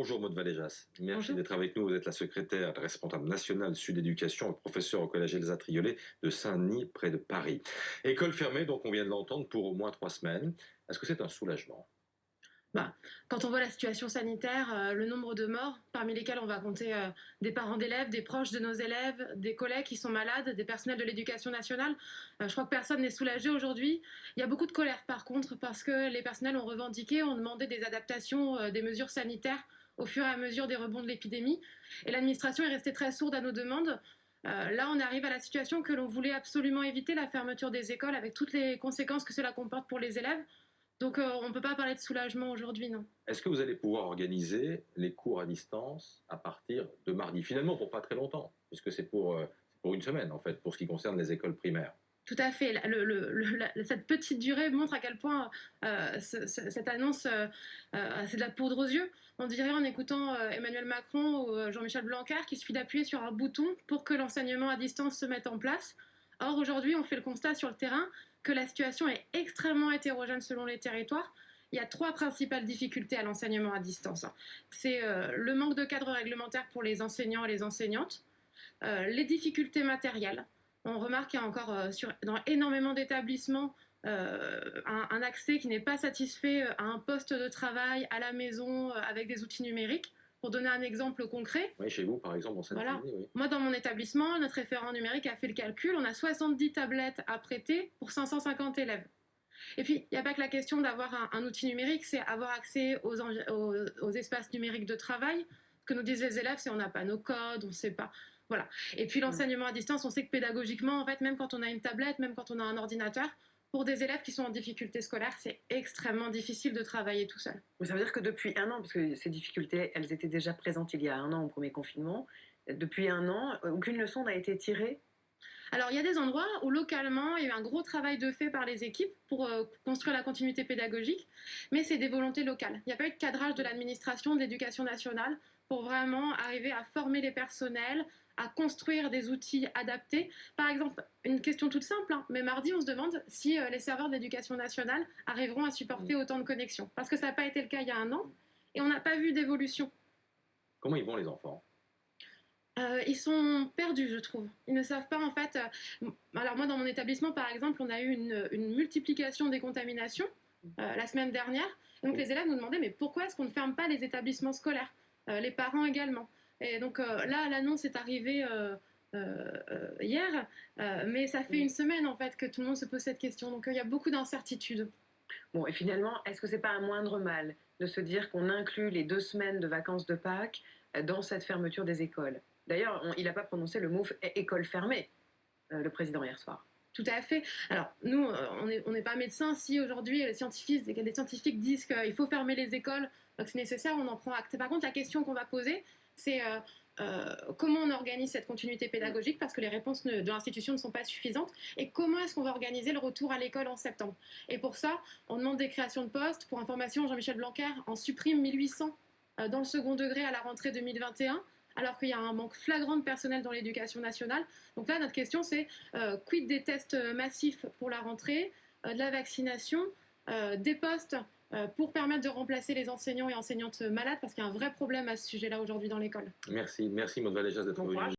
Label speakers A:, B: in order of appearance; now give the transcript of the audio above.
A: Bonjour Maud Valéjas, merci
B: Bonjour.
A: d'être avec nous. Vous êtes la secrétaire responsable nationale Sud Éducation et professeur au collège Elsa Triolet de Saint-Denis, près de Paris. École fermée, donc on vient de l'entendre, pour au moins 3 semaines. Est-ce que c'est un soulagement?
B: Quand on voit la situation sanitaire, le nombre de morts, parmi lesquels on va compter des parents d'élèves, des proches de nos élèves, des collègues qui sont malades, des personnels de l'éducation nationale, je crois que personne n'est soulagé aujourd'hui. Il y a beaucoup de colère par contre parce que les personnels ont revendiqué, ont demandé des adaptations des mesures sanitaires au fur et à mesure des rebonds de l'épidémie. Et l'administration est restée très sourde à nos demandes. Là, on arrive à la situation que l'on voulait absolument éviter, la fermeture des écoles avec toutes les conséquences que cela comporte pour les élèves. Donc on ne peut pas parler de soulagement aujourd'hui, non.
A: Est-ce que vous allez pouvoir organiser les cours à distance à partir de mardi? Finalement, pour pas très longtemps, puisque c'est pour une semaine, en fait, pour ce qui concerne les écoles primaires.
B: Tout à fait. Cette petite durée montre à quel point cette annonce, c'est de la poudre aux yeux. On dirait en écoutant Emmanuel Macron ou Jean-Michel Blanquer qu'il suffit d'appuyer sur un bouton pour que l'enseignement à distance se mette en place. Or, aujourd'hui, on fait le constat sur le terrain que la situation est extrêmement hétérogène selon les territoires. Il y a 3 principales difficultés à l'enseignement à distance. C'est le manque de cadre réglementaire pour les enseignants et les enseignantes, les difficultés matérielles. On remarque qu'il y a encore dans énormément d'établissements un accès qui n'est pas satisfait à un poste de travail à la maison avec des outils numériques. Pour donner un exemple concret,
A: Oui, chez vous, par exemple, en
B: voilà.
A: Seine-Saint-Denis, oui.
B: Moi, dans mon établissement, notre référent numérique a fait le calcul. On a 70 tablettes à prêter pour 550 élèves. Et puis, il n'y a pas que la question d'avoir un outil numérique, c'est avoir accès aux espaces numériques de travail. Ce que nous disent les élèves, c'est on n'a pas nos codes, on ne sait pas. Voilà. Et puis l'enseignement à distance, on sait que pédagogiquement, en fait, même quand on a une tablette, même quand on a un ordinateur, pour des élèves qui sont en difficulté scolaire, c'est extrêmement difficile de travailler tout seul.
C: Mais ça veut dire que depuis un an, parce que ces difficultés, elles étaient déjà présentes il y a un an au premier confinement, depuis un an, aucune leçon n'a été tirée.
B: Alors, il y a des endroits où localement, il y a eu un gros travail de fait par les équipes pour construire la continuité pédagogique, mais c'est des volontés locales. Il n'y a pas eu de cadrage de l'administration, de l'éducation nationale pour vraiment arriver à former les personnels, à construire des outils adaptés. Par exemple, une question toute simple, hein, mais mardi, on se demande si les serveurs de l'éducation nationale arriveront à supporter autant de connexions. Parce que ça n'a pas été le cas il y a un an, et on n'a pas vu d'évolution.
A: Comment ils vont, les enfants?
B: Ils sont perdus, je trouve. Ils ne savent pas, en fait. Alors, moi, dans mon établissement, par exemple, on a eu une multiplication des contaminations la semaine dernière. Et donc, les élèves nous demandaient mais pourquoi est-ce qu'on ne ferme pas les établissements scolaires? Les parents également. Et donc, là, l'annonce est arrivée hier, mais ça fait une semaine, en fait, que tout le monde se pose cette question. Donc, il y a beaucoup d'incertitudes.
C: Bon, et finalement, est-ce que c'est pas un moindre mal de se dire qu'on inclut les 2 semaines de vacances de Pâques dans cette fermeture des écoles? D'ailleurs, il n'a pas prononcé le mot école fermée, le président, hier soir.
B: Tout à fait. Alors, nous, on n'est pas médecins. Si aujourd'hui, des scientifiques disent qu'il faut fermer les écoles, que c'est nécessaire, on en prend acte. Par contre, la question qu'on va poser, c'est comment on organise cette continuité pédagogique, parce que les réponses de l'institution ne sont pas suffisantes, et comment est-ce qu'on va organiser le retour à l'école en septembre. Et pour ça, on demande des créations de postes. Pour information, Jean-Michel Blanquer en supprime 1800 dans le second degré à la rentrée 2021, alors qu'il y a un manque flagrant de personnel dans l'éducation nationale. Donc là, notre question, c'est quid des tests massifs pour la rentrée, de la vaccination, des postes pour permettre de remplacer les enseignants et enseignantes malades, parce qu'il y a un vrai problème à ce sujet-là aujourd'hui dans l'école.
A: Merci Maud Valéjas d'être
C: Bon
A: venue.
C: courage.